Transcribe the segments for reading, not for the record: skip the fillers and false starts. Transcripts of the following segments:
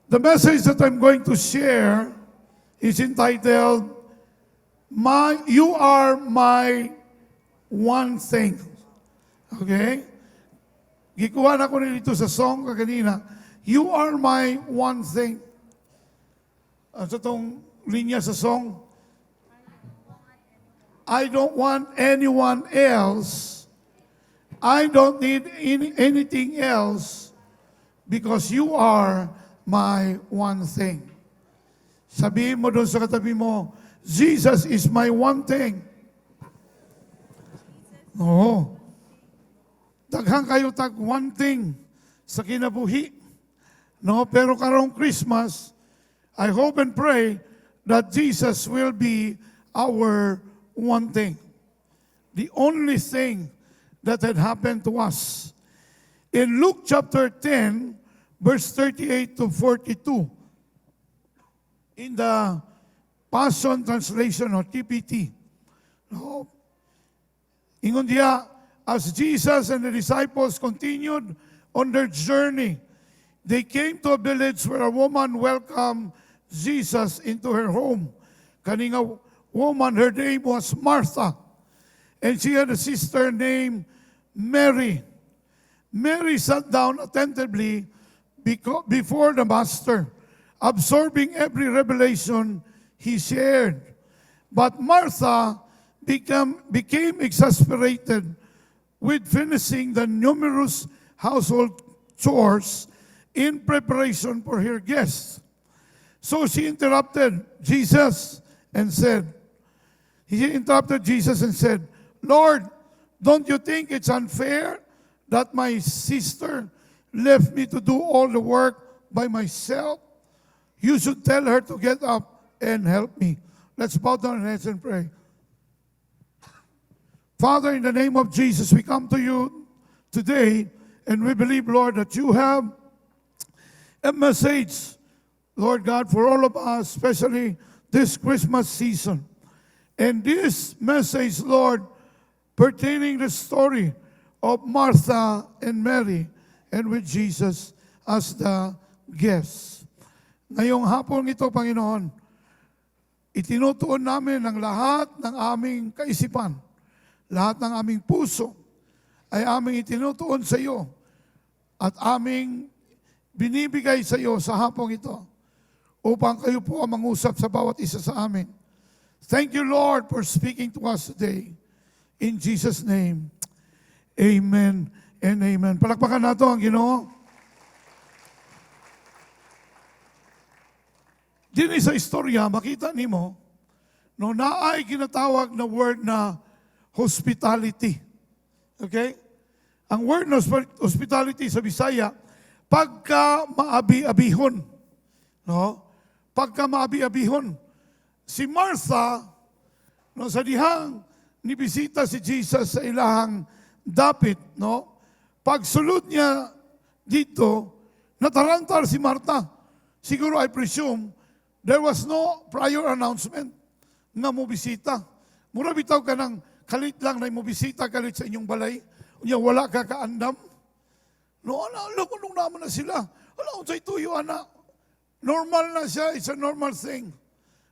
The message that I'm going to share is entitled, You Are My One Thing. Okay? Gikuha na ko nito sa song kanina. You are my one thing. Sa itong linya sa song, I don't want anyone else. I don't need anything else because you are my one thing. Sabihin mo doon sa katabi mo, Jesus is my one thing. Oo. Daghang kayo tag one thing sa kinabuhi. No, pero karong Christmas, I hope and pray that Jesus will be our one thing. The only thing that had happened to us. In Luke chapter 10, verse 38 to 42, in the Passion Translation or TPT, no? Ingon diya, as Jesus and the disciples continued on their journey, they came to a village where a woman welcomed Jesus into her home. Kaning a woman, her name was Martha, and she had a sister named Mary. Mary sat down attentively before the Master, absorbing every revelation he shared. But Martha became exasperated with finishing the numerous household chores in preparation for her guests. So she interrupted Jesus and said, Lord, don't you think it's unfair that my sister left me to do all the work by myself? You should tell her to get up and help me. Let's bow down our heads and pray. Father, in the name of Jesus, we come to you today, and we believe, Lord, that you have a message, Lord God, for all of us, especially this Christmas season. And this message, Lord, pertaining the story of Martha and Mary, and with Jesus as the guest. Ngayong hapon ito, Panginoon, itinutuon namin ang lahat ng aming kaisipan, lahat ng aming puso, ay aming itinutuon sa iyo at aming binibigay sa iyo sa hapong ito upang kayo po ang mangusap sa bawat isa sa amin. Thank you, Lord, for speaking to us today. In Jesus' name, amen and amen. Palakpakan nato ang Ginoo. Dini sa istorya, makita nimo, no, naay ginatawag na word na hospitality. Okay? Ang word na hospitality sa Bisaya, pagka maabi-abihon. No? Pagka maabi-abihon. Si Martha, no, sa dihang nibisita si Jesus sa ilahang dapit, no? Pagsulod niya dito, natarantar si Martha. Siguro I presume there was no prior announcement nga mo bisita. Mura bitaw ka ng kalit lang na mo bisita kalit sa inyong balay. Unya wala ka kaandam. No, kulong naman na sila. Wala unsay tuyo ana. Normal na siya, it's a normal thing.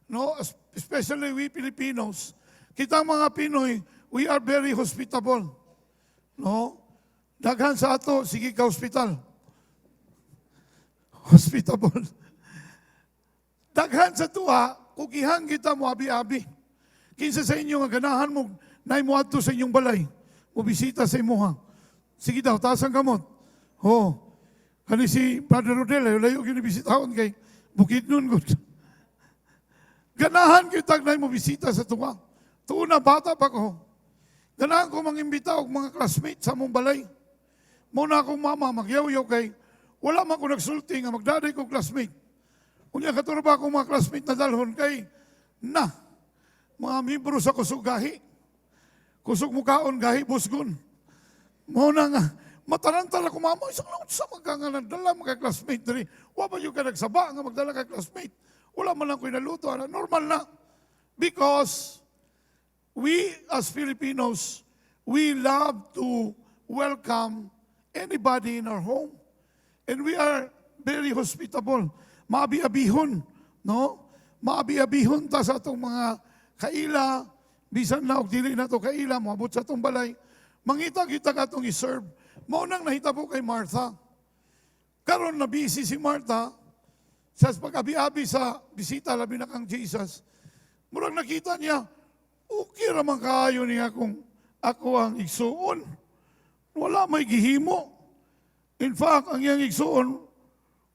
No, especially we Filipinos. Kita mga Pinoy, we are very hospitable. No? Daghan sa ato, sige ka hospital. Hospitable. Daghan sa tuwa, kukihan kita mo abi-abi. Kinsa sa inyo nga ganahan mo, na mo adto sa inyong balay, mo bisita sa imuha. Sige daw, taas ang kamot. Kani si Brother Rodel, layo ginibisitahon kay Bukidnon. Ganahan kita na mo bisita sa tuwa. Tuuna bata pa ko. Ganahan ko mangimbita og mga classmates sa mong balay. Muna akong mama, magyaw-yaw kay, wala man ko nagsulti nga magdaday ko classmate. Unya katurba akong mga classmate na dalhon kay, mga membro sa kusog gahi. Kusog mukaon gahi, busgon. Muna nga, matarantala ko mama, isang lang sa magkangalan, dala mga classmate dali. Wa ba yung ka nagsaba nga magdala ka classmate? Wala man lang ko inaluto, normal na. Because we as Filipinos, we love to welcome anybody in our home. And we are very hospitable. maabi-abihon, no? Maabi-abihon ta sa atong mga kaila, bisan na og dili na to kaila, moabot sa atong balay. Mangita kita katong i-serve. Mao nang nahitabo kay Martha. Karon na busy si Martha, sa pag-abi-abi sa bisita, labi na kang Jesus, murag nakita niya, okay raman kaayo niya kung ako ang igsuon. Wala may gihimo. In fact, ang iyang igsuon,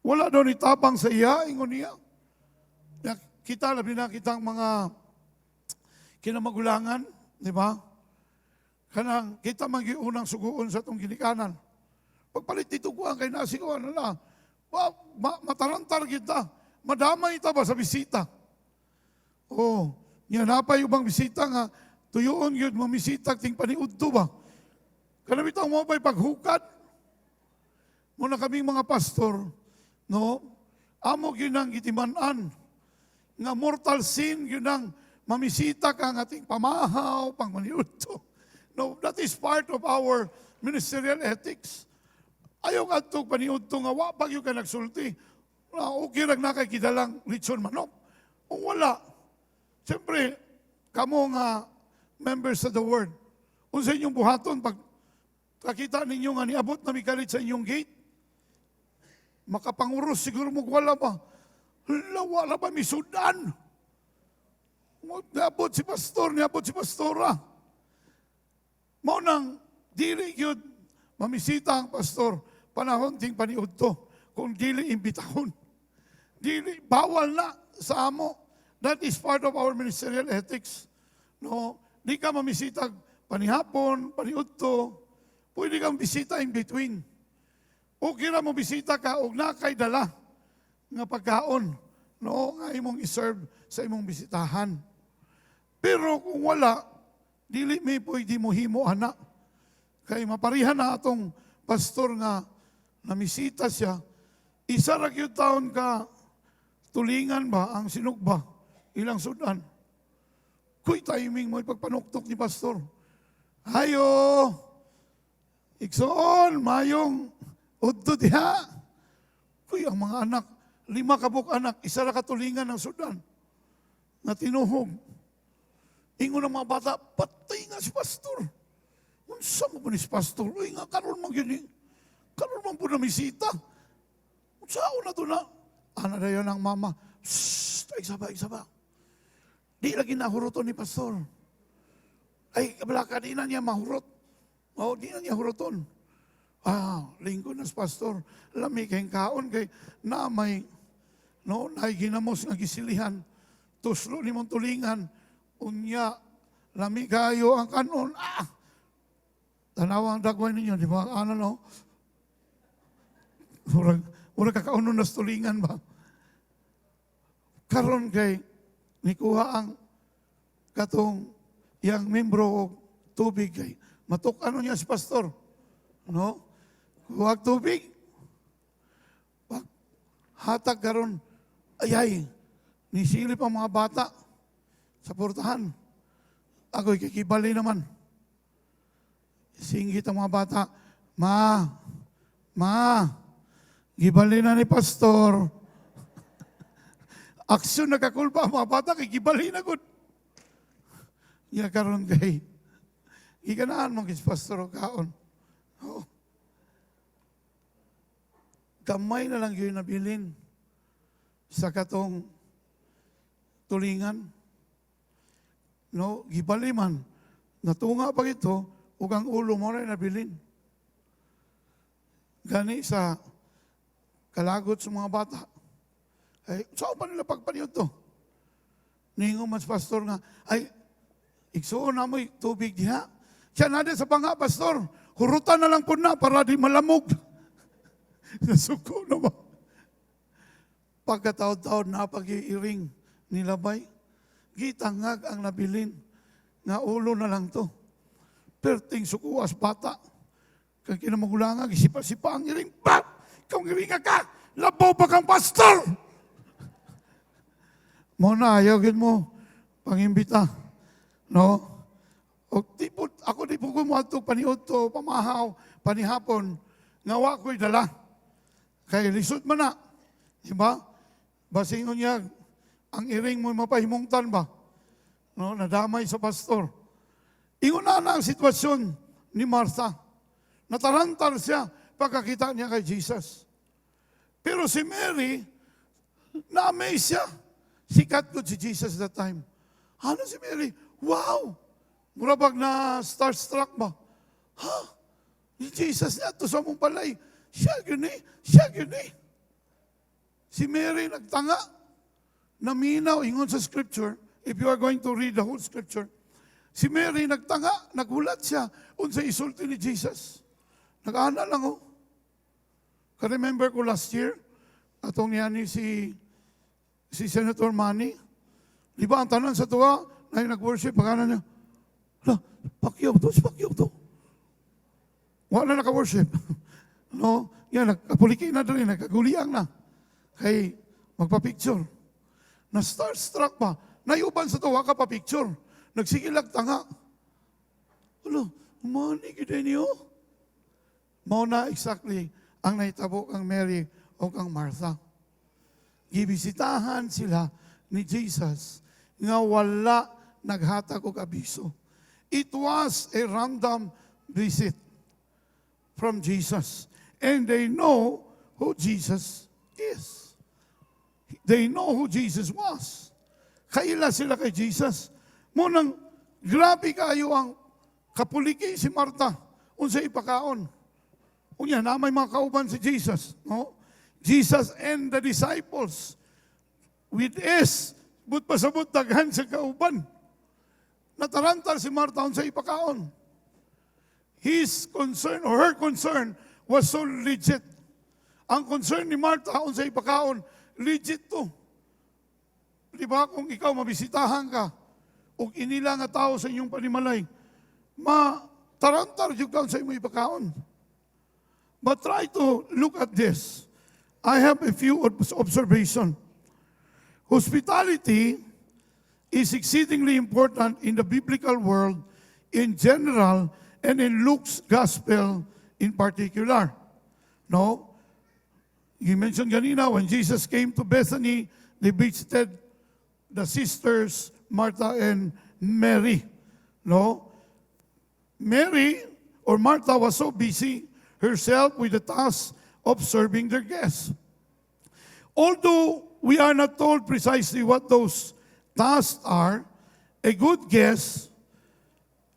wala daw ni tabang sa iya, ingon niya. Kita, labi na kitang mga kinamagulangan, di ba? Kanang kita magiunang suguon sa itong ginikanan. Pagpalit dito ko ang kay nasikuan, matarantar kita. Madamay ita ba sa bisita? Oh, niya napay ubang bisita nga, tuyoon yun, mamisita, ting paniudto ba? Kanabitang mo ba'y paghukad? Muna kaming mga pastor, no? Amo yun ang itimanan, nga mortal sin, yun ang mamisita ka ng ating pamahaw, pangmaniudto. No, that is part of our ministerial ethics. Ayaw ka itong paniudto nga, wapag yung ka nagsulti. Okay lang na kay kidalang lechon manok. Kung wala, siyempre, kamo nga members of the word. Kung sa inyong buhaton, pag kakita ninyo nga niabot na mikalit sa inyong gate, makapanguros siguro mo wala ba? Wala ba misudan? Niabot si pastor, niabot si pastora. Maunang, dili yun, mamisita ang pastor, panahon ting paniudto, kung dili imbitahon. Dili, bawal na sa amo. That is part of our ministerial ethics. No, di ka mamisita panihapon, paniudto, pwede kang bisita in between. Okay na mo bisita ka, og nakay dala nga pagkaon, no, nga imong iserve sa imong bisitahan. Pero kung wala, dili may pwede mo himo ana. Kay maparihan na atong pastor nga namisita siya, isa ra gyud taon ka tulingan ba ang sinugba ilang sudan. Kuy timing mo ipagpanuktok ni pastor. Hayo, iksoon, mayong udto diha. Kuy ang mga anak, 5 kabuk anak, isa ra katulingan ng sudan na tinuhog. Ingon ng mga bata, patay nga si pastor. Unsa mo ba ni si pastor? Uy nga, karon man gini. Karon man po na misita. Unsa na to na? Ana dayon ang mama. Shhh, igsaba. Di lagi nahuroton ni pastor. Ay, kabalaka, di na niya mahurot. Oh, di na niya huroton. Lingkod na si pastor. Lami kayong kaon kay na may, no, naay ginamos nga gisilihan. Tuslo ni mong tulingan. Unya, lami kayo ang kanon. Tanawa ang dagway ninyo, di ba? Ano no? Murag kakaunon na tulingan ba? Karon kay, nikuha ang katong yang membro o tubig kay. Matok ano niya si pastor? No? Kuha tubig. Pag hatag karon, ayay, nisilip ang mga bata sa portahan. Ako'y kikibali naman. Singgit ang mga bata, Ma, gibali na ni pastor. Aksyon nakakulpa ang mga bata, kikibali na gud. Iya karon kay, ikanaan mong kis pastor o kaon. Oh. Kamay na lang yun nabilin sa katong tulingan. No, gibali man. Natunga pa ito, ug ang ulo mo rin nabilin. Gani sa kalagot sa mga bata. Ay, saan pa nila pagpaniod to? Ningo mas pastor nga, ay, igsuon na mo'y tubig diha. Siya na din sa panga, pastor, hurutan na lang po na para di malamog. Nasuko na ba? Pagkataod-taod na pag-iiring nilabay, gitangag ang nabilin, nga ulo na lang to. Perting sukuas bata. Kaya kinamagulangag, isipa-sipa ang iring, Bap! Ikaw iringa ka! Labaw pa kang pastor! Muna, ayawin mo, pangimbita. No? O, ako di po gumato, paniod to, pamahaw, panihapon, ngawa ko'y dala. Kaya lisod man na. Diba? Basingon niya, ang iring mo mapahimungtan ba? No, nadamay sa pastor. Ingon na ang sitwasyon ni Martha. Natarantal siya pagkakita niya kay Jesus. Pero si Mary, na-amaze siya. Sikat ko si Jesus that time. Ano si Mary? Wow! Murabag na starstruck ba? Ha? Si Jesus niya, ito sa mong palay. Siya yun eh. Siya yun eh. Si Mary nagtanga. Naminaw, ingon sa scripture, if you are going to read the whole scripture, si Mary nagtanga, nagulat siya, unsay isulti ni Jesus. Nag-ana lang oh. Ka-remember ko last year, atong niya ni si Senator Manny, di ba ang tanan sa tuwa, na nag-worship, pagkana niya, Pacquiao to, si Pacquiao to. Wala na naka-worship. No? Yan, nagkapuliki na rin, nagkaguliang na. Kay magpa-picture. Na-starstruck pa. Nayuban sa tuwa ka pa-picture. Nagsigilag tanga. Ano, umani kita niyo? Mao na exactly ang naitabo kang Mary o kang Martha. Gibisitahan sila ni Jesus nga wala naghatag og abiso. It was a random visit from Jesus. And they know who Jesus is. They know who Jesus was. Kaila sila kay Jesus. Munang grabe kayo ang kapuliki si Martha. Unsa ipakaon. Unya na may mga kauban si Jesus. No? Jesus and the disciples. With S, but pasabot daghan sa kauban. Natarantal si Martha unsa ipakaon. His concern or her concern was so legit. Ang concern ni Martha unsa ipakaon, legit to. Di ba kung ikaw mabisitahan ka o inila nga tao sa inyong panimalay, matarantar yung ka sa imong ipakaon. But try to look at this. I have a few observations. Hospitality is exceedingly important in the biblical world in general and in Luke's gospel in particular. No? You mentioned kanina, when Jesus came to Bethany, they visited the sisters, Martha and Mary. No? Mary or Martha was so busy herself with the task of serving their guests. Although we are not told precisely what those tasks are, a good guess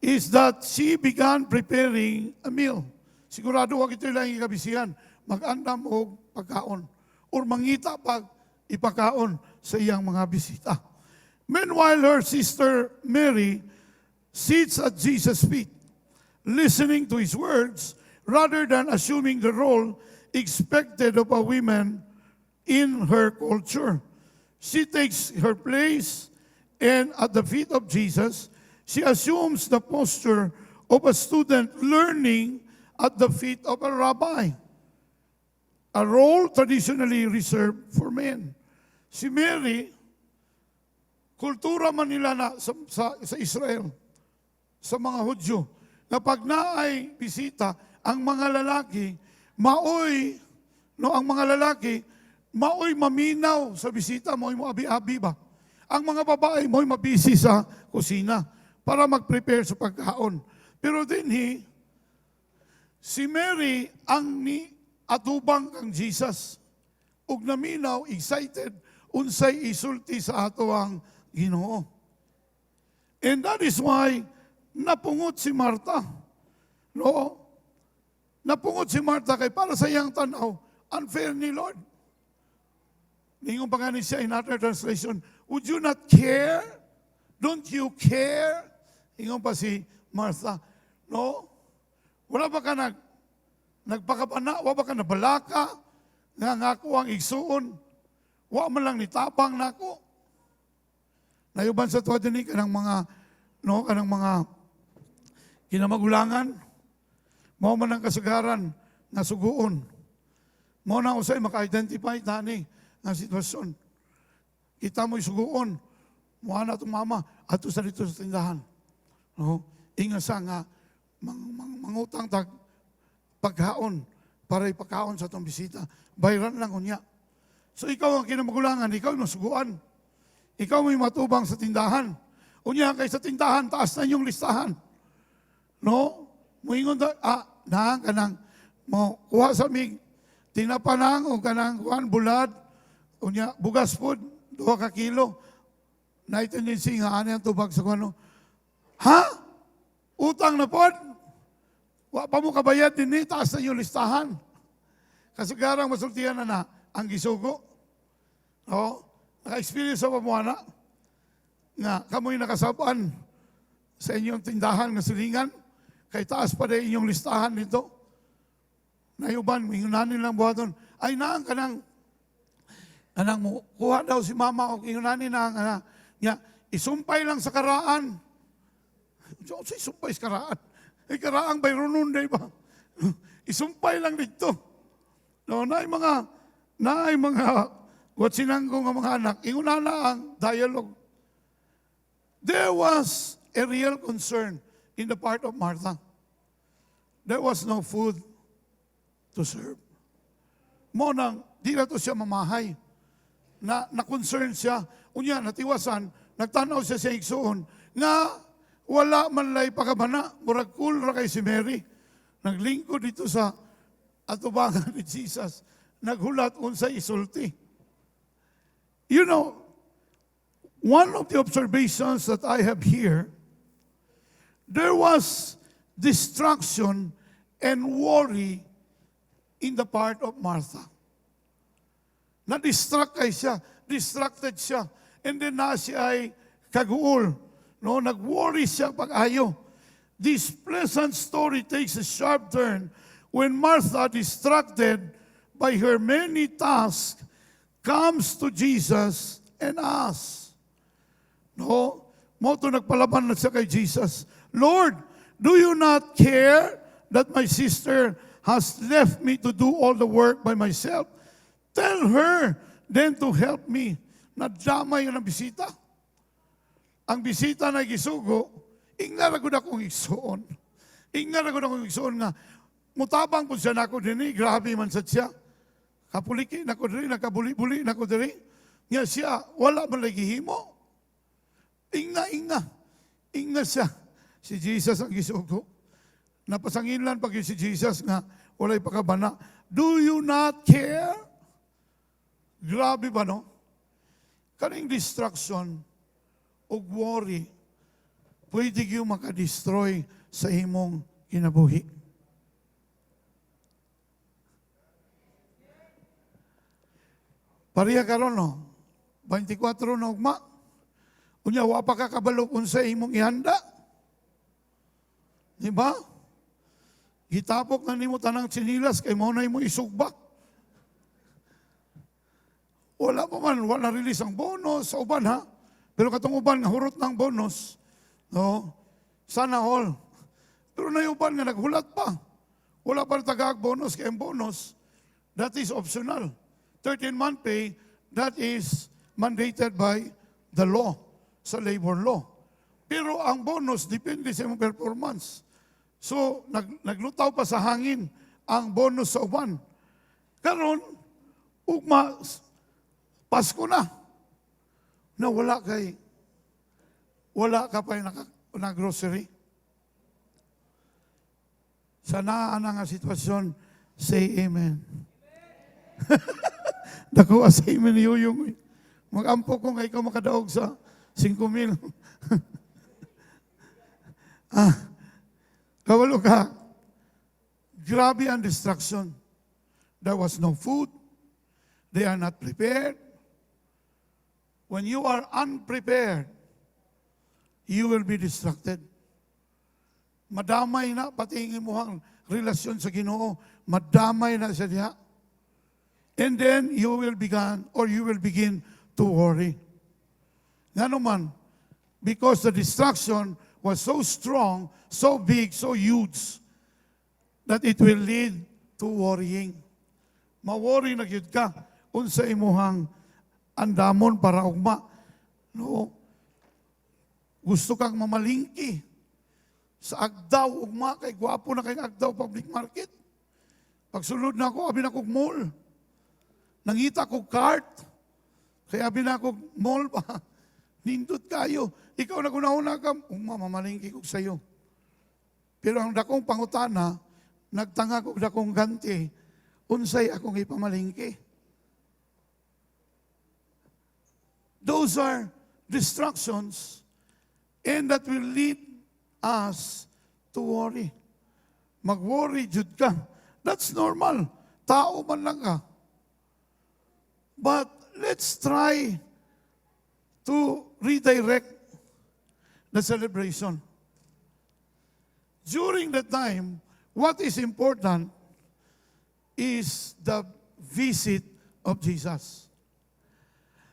is that she began preparing a meal. Sigurado wag ito lang ikabisihan, mag-andam o pagkaon, or mangita pag ipakaon sa iyang mga bisita. Meanwhile, her sister Mary sits at Jesus' feet, listening to his words, rather than assuming the role expected of a woman in her culture. She takes her place, and at the feet of Jesus, she assumes the posture of a student learning at the feet of a rabbi, a role traditionally reserved for men. Si Mary, kultura man nila na sa Israel, sa mga Hudyo, na pag naay bisita, ang mga lalaki, maoy maminaw sa bisita, maoy mo abi-abi ba? Ang mga babae, maoy mabisi sa kusina para mag-prepare sa pagkaon. Pero dinhi, si Mary ang ni atubang kang Jesus. Ug naminaw, excited, unsay isulti sa ato ang Ginoo. And that is why napungot si Martha. No? Napungot si Martha kay para sa iyang tanaw, unfair ni Lord. Ningon pa nga ni siya in other translation, would you not care? Don't you care? Ingon pa si Martha, no? Wala ba ka nagpakapana, wala ba ka nabalaka, nga ngako ang igsuon, wala man lang nitapang nako. Nayuban sa tuwa din kanang mga, no, kanang mga kinamagulangan, mao man ang kasagaran nga suguon. Mao na usay maka-identify tani ang sitwasyon. Kita mo'y suguon, muha na itong mama, ato sa dito sa tindahan. No? Inga sa nga, mangutang pagkaon para ipakaon sa itong bisita. Bayran lang unya. So ikaw ang kinamagulangan, ikaw ang masuguan. Ikaw may matubang sa tindahan. Unya kay sa tindahan, taas na yung listahan. No? Muingon ta, kanang, mo, kuha sa mig, tinapanang o kanang kuhan, bulad, unya, bugas food, 2 ka kilo. Na-tendency nga, ano yung tubag sa kuhan, ha? Utang na pod? Wa pa mo kabayad din ni, taas na yung listahan. Kasugarang masultihan na ang gisugo. No? Naka-experience sa pamuana nga kamoy nakasabaan sa inyong tindahan nga silingan kay taas pa rin inyong listahan nito. Nayuban, mingunanin lang buhaton. Ay naang kanang mo, kuha daw si mama o ingunanin na nga, isumpay lang sa karaan. So, isumpay sa karaan. Ay karaang bayronon day ba? Isumpay lang dito. No, naay mga what sinanggo nga mga anak, inguna na ang dialogue. There was a real concern in the part of Martha. There was no food to serve. Mo nang, di na to siya mamahay. Na-concern siya. Unya, natiwasan, nagtanaw siya sa igsoon, nga wala man lay pakabana, murag cool ra kay si Mary. Naglingkod dito sa atubangan ni Jesus. Naghulat unsay isulti. You know, one of the observations that I have here, there was distraction and worry in the part of Martha. Distracted siya, and then na siya ay kaguol. No, nag-worry siya pag-ayo. This pleasant story takes a sharp turn when Martha, distracted by her many tasks, comes to Jesus and asks. No? Moto nagpalaban na siya kay Jesus. Lord, do you not care that my sister has left me to do all the work by myself? Tell her then to help me. Nadamay ang bisita. Ang bisita na gisugo, ingnaragod akong igsoon. Ingnaragod akong igsoon nga, mutabang po siya na ako din, grabe man sa siya. Kapuliki na ko diri, nakabuli-buli na ko diri. Nga siya, wala man lagi himo. Ingna siya. Si Jesus ang gisugo. Napasanginlan pag si Jesus nga, walay pakabana. Do you not care? Grabe ba no? Kaning distraction o worry, pwede yung makadestroy sa imong kinabuhi. Pariya karon no, 24 na ugma. Unya, wa pa kakabalo kung sa imong ihanda. Di ba? Gitapok na nimo tanang sinilas, kay mo na imo isugbak. Wala pa man, wala release ang bonus sa uban ha. Pero katong uban nga hurot ng bonus, no? Sana all. Pero na yung uban nga naghulat pa. Wala pa tagag bonus kay ang bonus. That is optional. 13-month pay, that is mandated by the law, sa labor law. Pero ang bonus, depende sa imong performance. So, naglutaw pa sa hangin ang bonus sa uban. Karon, ugma, Pasko na. Na wala ka pa na grocery. Sa naana nga sitwasyon, say amen. Dako sa amen yung mag-ampo ko nga ikaw makadaog sa 5,000. Kawalo ka. Grabe ang distraction. There was no food. They are not prepared. When you are unprepared, you will be distracted. Madamay na, pati ang imuhang relasyon sa Ginoo, madamay na siya diha. And then, you will begin to worry. Nga naman, because the distraction was so strong, so big, so huge, that it will lead to worrying. Ma-worry na gyud ka, unsa imuhang andamon para ugma. No? Gusto kang mamalingki sa Agdaw, ugma, kay gwapo na kay Agdaw Public Market. Pagsulod na ako, abi na kong mall. Nangita ko cart. Kaya binako, mall pa. Nindot kayo. Ikaw naguna-una ka, mamamalingki ko sa'yo. Pero ang dakong pangutana, nagtanga ko dakong ganti, unsay akong ipamalingki. Those are distractions and that will lead us to worry. Mag-worry, jud ka. That's normal. Tao man lang ka. But let's try to redirect the celebration. During that time, what is important is the visit of Jesus.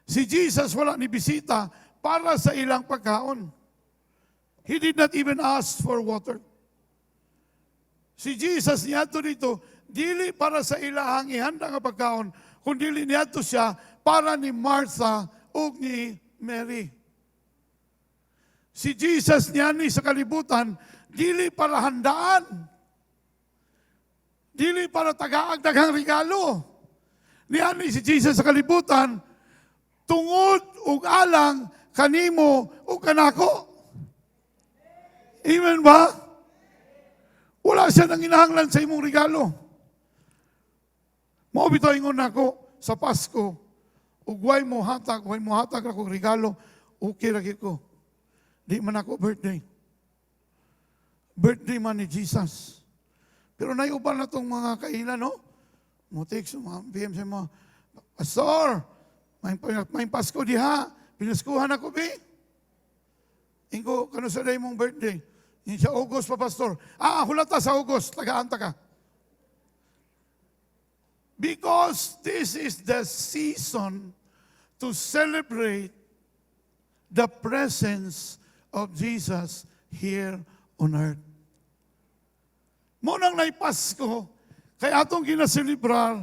Si Jesus wala ni bisita para sa ilang pagkaon. He did not even ask for water. Si Jesus niadto dito, dili para sa ilahang ihanda nga pagkaon, kundi niadto siya para ni Martha ug ni Mary. Si Jesus niyani sa kalibutan, dili para handaan. Dili para tagaag daghang regalo. Niyani si Jesus sa kalibutan, tungod ug alang kanimo ug kanako. Amen ba? Wala siya nang inahanglan sa imong regalo. Mao bitaw ingon nako sa Pasko, ug way mo hatag ako regalo, okay lagi ko. Di man ako birthday. Birthday man ni Jesus. Pero naiuban na itong mga kainan, no? Mutik, mga PM sa mga, Pastor, may Pasko diha, pinaskuhan ako, be. Ingo, kano sa day mong birthday? Yung sa August pa, Pastor. Hulata sa August, tagaan-ta ka. Because this is the season to celebrate the presence of Jesus here on earth. Munang na'y Pasko, kaya atong ginaselebrar,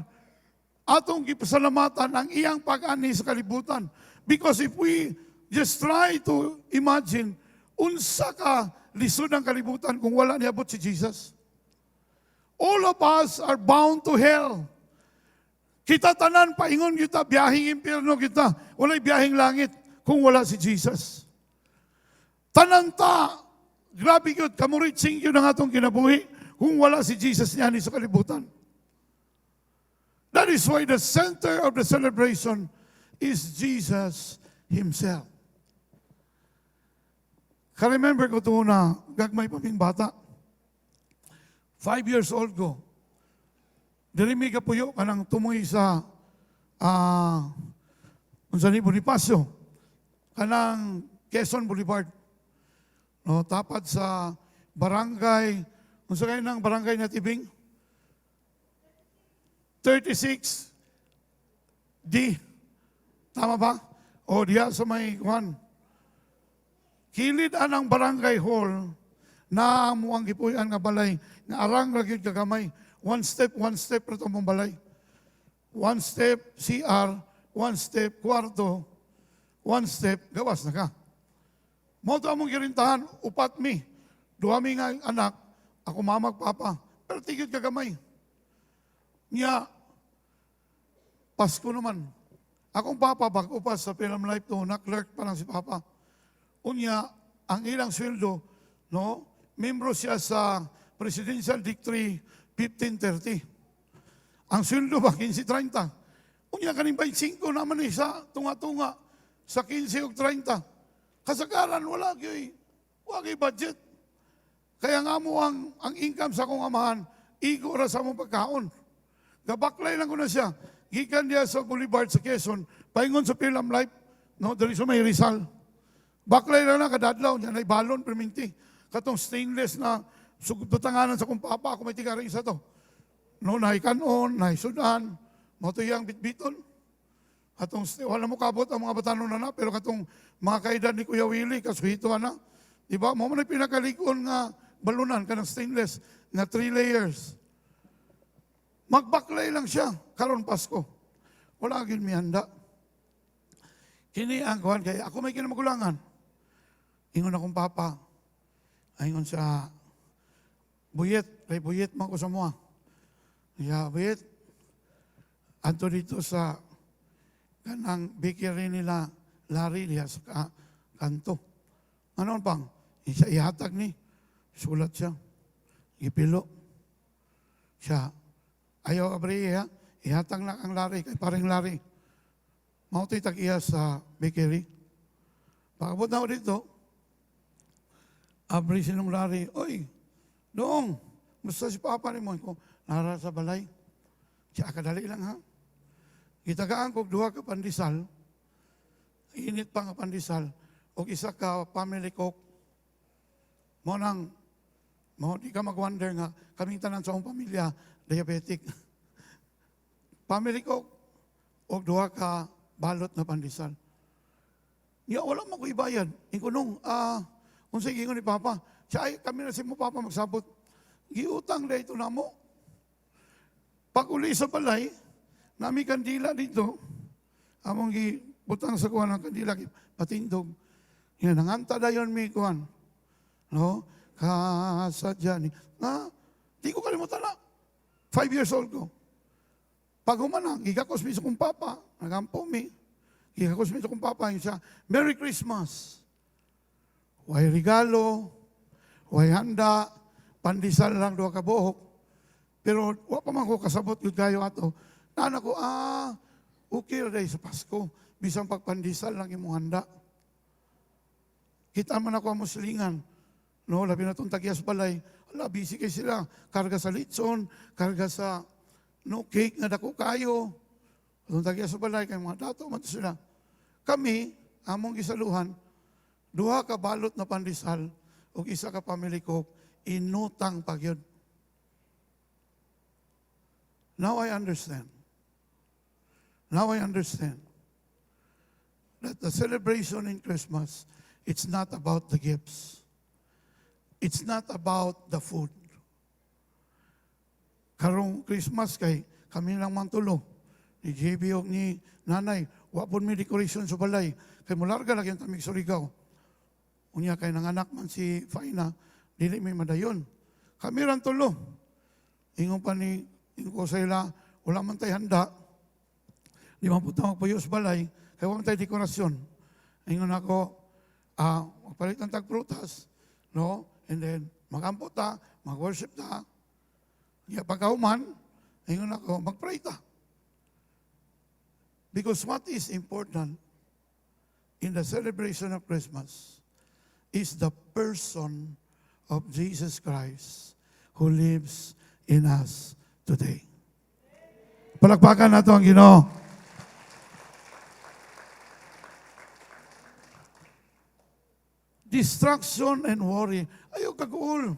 atong gipasalamatan ang iyang pag-ani sa kalibutan. Because if we just try to imagine, unsa ka lisod ang kalibutan kung wala niabot si Jesus? All of us are bound to hell. Kita tanan, paingon kita, biyahing impyerno kita, walay biyahing langit kung wala si Jesus. Tananta, grabe yun, kamuritsing yun ang atong kinabuhi kung wala si Jesus niya sa kalibutan. That is why the center of the celebration is Jesus Himself. Ka-remember ko ito na gagmay pa ming bata. 5 years old ko. Dirimi ka puyo ka nang tumoy sa Unsan Bonifacio, kanang Quezon Boulevard. No, tapat sa barangay, unsa kayo ng barangay na Tibing? 36D. Tama ba? O diya sa may Juan. Kilid anang barangay hall na muang gipuyan nga balay nga arang ra gyud kagamay. One step ra mong balay. One step CR, one step kwarto, one step gawas na ka. Mo to among girintahan, upat mi. Duha mi nga anak, ako mamag papa. Pero tigid kagamay. Niya, Pasko naman. Akong papa, bago pa sa Film Life to, na-clerk pa lang si papa. Unya, ang ilang sweldo, no, membro siya sa Presidential Decree 1530. Ang sweldo ba, 15-30. Unya, kaning 25 naman sa tunga-tunga, sa 15 o 30. Kasagaran, wala kayo budget. Kaya nga mo ang income sa akong amahan, igo ra sa mong pagkaon. Gabaklay lang ko na siya. Gikan diya sa Boulevard sa Quezon, paingon sa Film Life, no, dali sa may Rizal. Baklay lang na kadadlaw niya, na balon, perminti. Katong stainless na sugutanganan sa kong papa, ako may tigaring isa to. No, nahikanon, nahisudan, matuyang bitbiton. Katong, wala mo kabot ang mga batanon na pero katong mga kaedad ni Kuya Willie, kasuhito na. Diba? Mo man pinakaligon nga balunan, kanang stainless, na 3 layers. Magbaklay lang siya, karon Pasko. Wala agin mi handa. Kini ang kuhan kaya ako may kinamagulangan. Ingon akong papa. Ingon sa buyet, kay buyet man ko sa mua. Yeah, buyet. Ato dito sa kanang bakery nila, Larry diya sa kanto. Ano pang? Isa ihatag ni. Sulat siya. Ipilo. Siya. Ayaw abriya. Ihatag na ang Larry. Kay paring Larry. Mauto'y tag-iya sa bakery. Pagkabot na ako dito, abri sinong Larry. Oy, doong. Musta si Papa ni mo? Nara sa balay. Siya kadali lang ha. Itagaan ko duha ka pandisal, init pa nga pandisal, o isa ka family coke. Mo di ka mag-wonder nga, kaming tanan sa akong pamilya, diabetic. Family coke, o duha ka balot na pandisal. Niya, wala mo ko ibayad. Inkunong, kung sige ko ni Papa, siya ay kami na si mo Papa magsabot. Giutang na ito na mo. Pag uli sa balay, nami kandila dito, among gibutang sa kuwan ng kandila, patindog. Yan, nanganta na yun may kuwan. No? Kasadya ni. Di ko kalimutan na. 5 years old ko. Pag humanang, gigakos mi sa kong papa, nagampo mi. Gigakos mi sa kong papa, yung siya, Merry Christmas. Way regalo, way handa, pandisal lang doon kabuhok. Pero wa pa man ko kasabot yung kayo ato. Nana ko, okay rin sa Pasko. Bisang pagpandisal lang imong handa. Kita man ako ang muslingan. No, labi na itong tagyas balay. Ala, busy kayo sila. Karga sa litson, karga sa cake nga dako kayo. Itong tagyas balay, kay mga dato man sila. Kami, among gisaluhan, duha ka balot na pandisal, o isa ka family coke, inutang pagyod. Now I understand. Now I understand that the celebration in Christmas, it's not about the gifts. It's not about the food. Karong Christmas kay kami lang mantulo. Ni JB o ni nanay, wapon may decoration sa balay. Kay mularga lagi ang tamig Surigao. Unya kay nanganak man si Faina, dili may madayon. Kami lang tulo. Ingon pa ni ko sa ila, wala man tayo handa. Di man po tayo magpayos balay, kaya wala man tayo dekorasyon. Ingon ako, magpalit ng tagprutas, no? And then, mag-ampo ta, mag-worship ta. Kaya pagkahuman, ingon ako, mag-pray ta. Because what is important in the celebration of Christmas is the person of Jesus Christ who lives in us today. Palakpakan nato ang Ginoo. Distraction and worry. Ayaw kag-uul.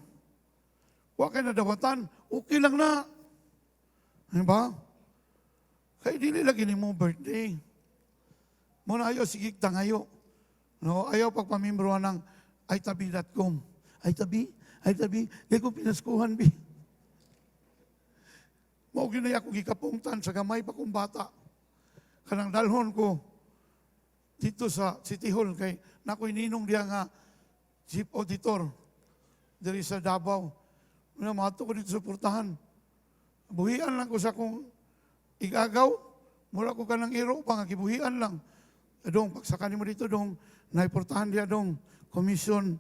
Huwag kayo nadawatan. Okay lang na. Diba? Kaya dili lagi ni mo birthday. Muna ayaw sigig tangayo. No? Ayaw pagpamimbroan ng itabi.com. Itabi. Kaya ko pinaskuhan, bi. Mao ginaya ko gikapungtan sa gamay pa kong bata. Kanang dalhon ko dito sa City Hall kay nakoy ninong diya nga chief auditor diri sa Davao. Una mato ko dito sa purtahan. Buhian lang ko sa kong igagaw. Mura ko kanang iro pa nga gibuhian lang. Dong pagsakani mo dito dong naipurtahan diya dong commission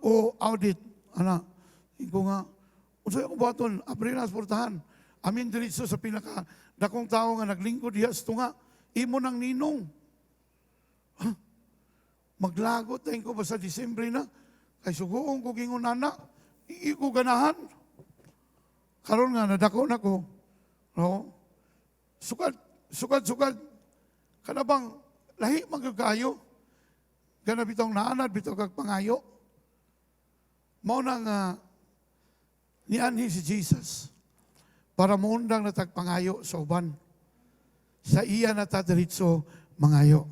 o audit ana. Iko nga unsay ako baton, aprilas portahan. Amin diretso sa pinaka dakong tao nga naglingkod diha sa tunga. Imo nang ninong. Maglagot tayo ko ba sa Disyembre na? Kay suguong ko gingon nana. Iko ganahan. Karon nga nadako na ko. No? Sukad. Kanabang lahi magkakayo. Gana bitong naanad, bitong kagpangayo. Mao na nga nianhi si Jesus para muundang na tagpangayo sa uban. Sa iya na tadiritso mangayo.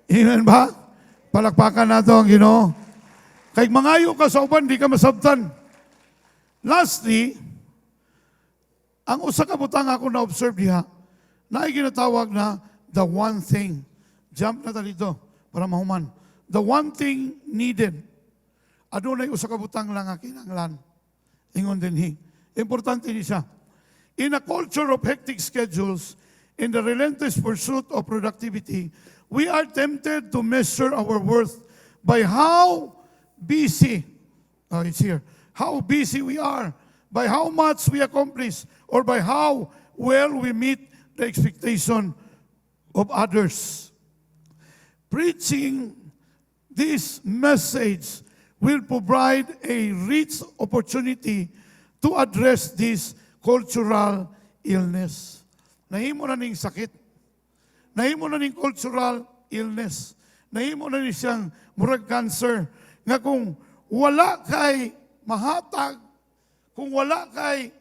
Amen ba? Palakpakan nato ang Ginoo. Kay mangayo ka sa uban, di ka masabtan. Lastly, ang usa ka butang ako na-observe diha, na ay ginatawag na the one thing. Jump na dito para mahuman. The one thing needed. Adunay usa ka butang lang nga kinahanglan. Ingon din hi. Importante ni siya. In a culture of hectic schedules, in the relentless pursuit of productivity, we are tempted to measure our worth by how busy, it's here, how busy we are, by how much we accomplish, or by how well we meet the expectation of others. Preaching this message will provide a rich opportunity to address this cultural illness. Nahimo na ning sakit. Nahimo na ning cultural illness. Nahimo na ning siyang murag cancer. Nga kung wala kay mahatag, kung wala kay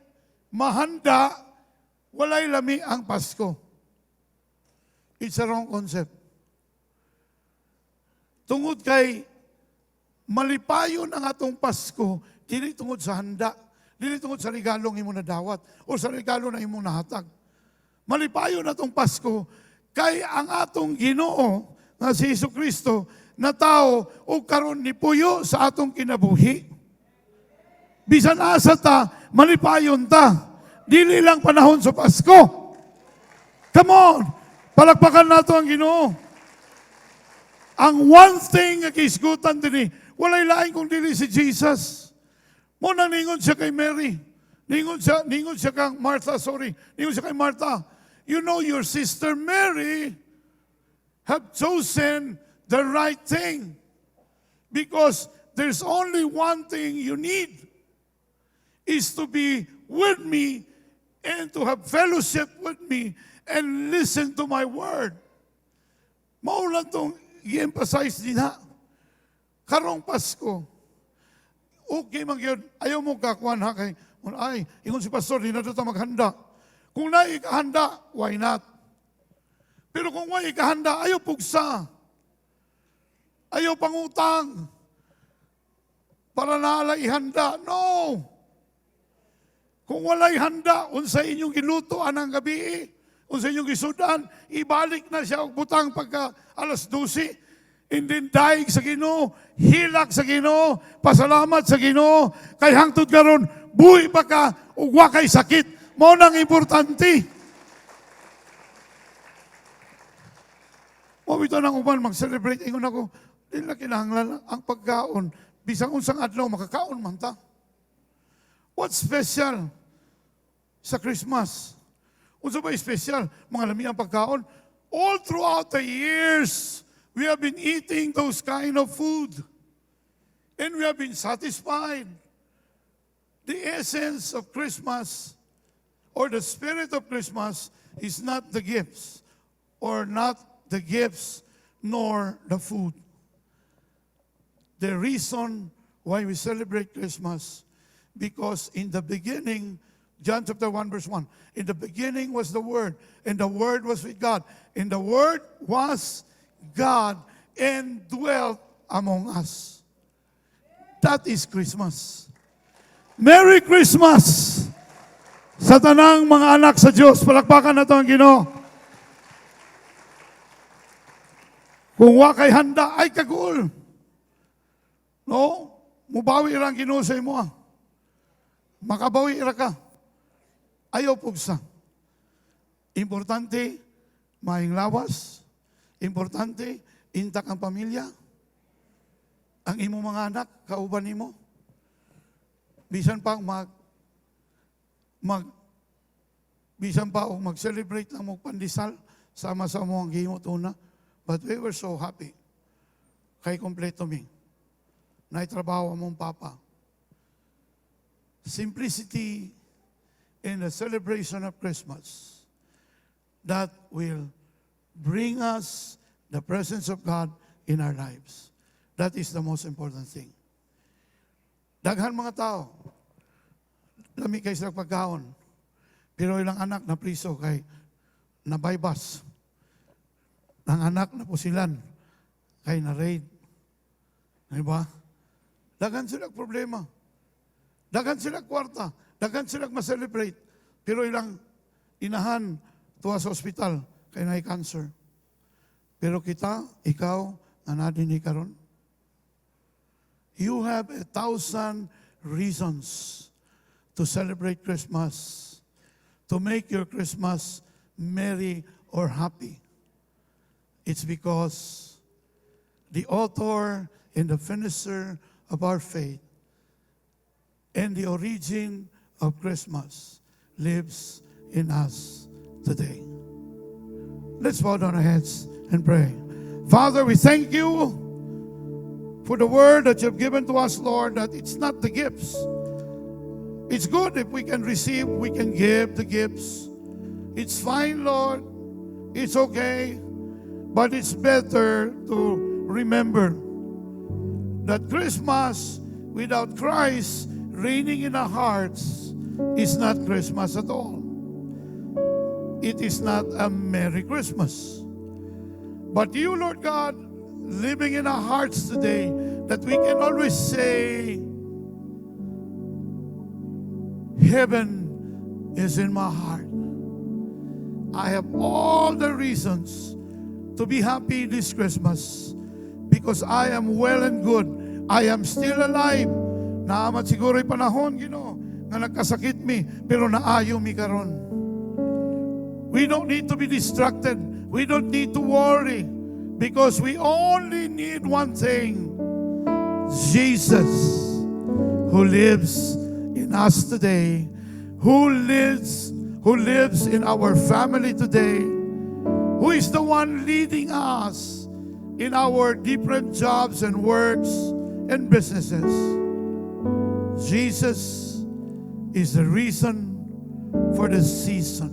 mahanda, walay lami ang Pasko. It's a wrong concept. Tungod kay malipayon ang atong Pasko, dili tungod sa handa, dili tungod sa regalong imong nadawat o sa regalo na imong nahatag. Malipayon atong Pasko kay ang atong Ginoo nga si Jesucristo na tao o karon ni puyo sa atong kinabuhi. Bisan asa ta, malipayon ta. Dili lang panahon sa Pasko. Come on! Palakpakan nato ang Ginoo. Ang one thing nga kisgutan din walay lain kung dili si Jesus. Mo nang ningon siya kay Mary. Ningon siya kang Martha, Ningon siya kay Martha. You know your sister Mary have chosen the right thing. Because there's only one thing you need. Is to be with me and to have fellowship with me and listen to my word. Maulan tong i-emphasize din ha. Karong Pasko, okay man yun, ayaw mo kakuan ha, kay, ay, ingon si pastor, di na ito maghanda. Kung na ikahanda, why not? Pero kung why ikahanda, ayaw pugsa. Ayaw pangutang. Para naala ihanda. No! Kung walay handa, unsa inyong giluto anang gabi, unsa inyong gisudan, ibalik na siya og butang pagka alas 12. And then daig sa Ginoo, hilak sa Ginoo, pasalamat sa Ginoo, kay hangtod karon buhi pa ka ug wa kay sakit. Mao nang importante. Mo bitaw nang uban mag-celebrate ingon ako, dili na kinahanglan ang pagkaon, bisang unsang adlaw makakaon man ta. What's special sa Christmas? Unsa ba special? Mga lami ang pagkaon. All throughout the years, we have been eating those kind of food. And we have been satisfied. The essence of Christmas or the spirit of Christmas is not the gifts or not the gifts nor the food. The reason why we celebrate Christmas because in the beginning, John chapter 1 verse 1, in the beginning was the Word, and the Word was with God, and the Word was God and dwelt among us. That is Christmas. Merry Christmas! Sa tanang mga anak sa Diyos, palakpakan na ito ang Ginoo. Kung wa kay handa, ay kagul. No? Mubawi lang Ginoo sa imo. Makabawi ra ka. Ayaw pugsa. Importante, maing lawas. Importante, intak ang pamilya. Ang imo mga anak, kauban nimo. Bisan pa bisan pa og mag-celebrate lang mo pandisal sama sa mo ang gihimo una. But we were so happy. Kay kompleto mi. Naitrabaho mong papa. Simplicity in the celebration of Christmas that will bring us the presence of God in our lives. That is the most important thing. Daghan mga tao, lami kay sila pagkaon, pero ilang anak na priso kay nabaybas. Nang anak na pusilan kay na-raid. Diba? Daghan sila problema. Daghan sila kwarta. Daghan sila ma-celebrate. Pero ilang inahan tuwa sa ospital kay na cancer. Pero kita, ikaw, anadin ni karon. You have 1,000 reasons to celebrate Christmas. to make your Christmas merry or happy. It's because the author and the finisher of our faith and the origin of Christmas lives in us today. Let's bow down our heads and pray. Father, we thank you for the word that you've given to us, Lord, that it's not the gifts. It's good if we can receive, we can give the gifts. It's fine, Lord. It's okay. But it's better to remember that Christmas without Christ reigning in our hearts is not Christmas at all. It is not a Merry Christmas. But you, Lord God, living in our hearts today, that we can always say, heaven is in my heart. I have all the reasons to be happy this Christmas because I am well and good. I am still alive. Naamat siguro yung panahon, nga nagkasakit mi, pero naayo mi karon. We don't need to be distracted. We don't need to worry because we only need one thing. Jesus, who lives in us today, who lives in our family today, who is the one leading us in our different jobs and works and businesses. Jesus is the reason for the season.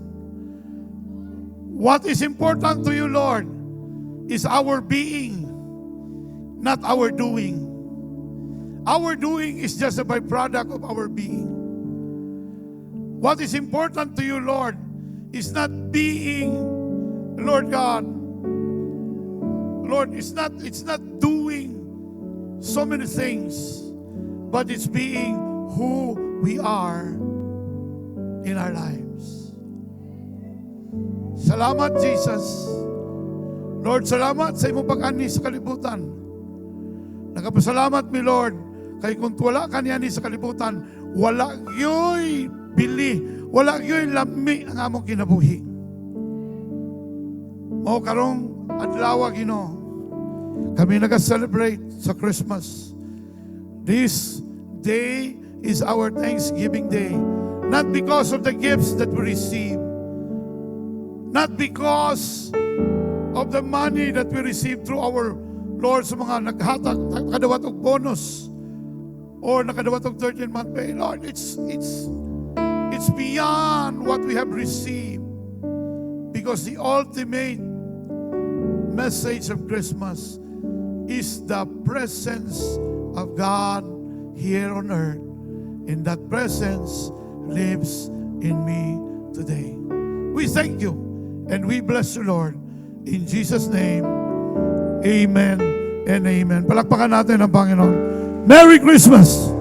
What is important to you, Lord, is our being, not our doing. Our doing is just a byproduct of our being. What is important to you, Lord, is not being, Lord God. Lord, it's not doing so many things, but it's being who we are in our lives. Salamat, Jesus. Lord, salamat sa imong pag-ani sa kalibutan. Nagapasalamat mi, Lord, kay kung wala kaniani sa kalibutan, wala yo'y bili, wala yo'y lami ang among kinabuhi. O karong adlaw, Ginoo, kami nag-celebrate sa Christmas. This day is our Thanksgiving Day. Not because of the gifts that we receive, not because of the money that we receive through our Lord sa mga naghatag, nakadawat og bonus, or nakadawat og 13-month pay. Lord, it's beyond what we have received. Because the ultimate message of Christmas is the presence of God here on earth. And that presence lives in me today. We thank you and we bless you, Lord. In Jesus' name, amen and amen. Palakpakan natin ang Panginoon. Merry Christmas!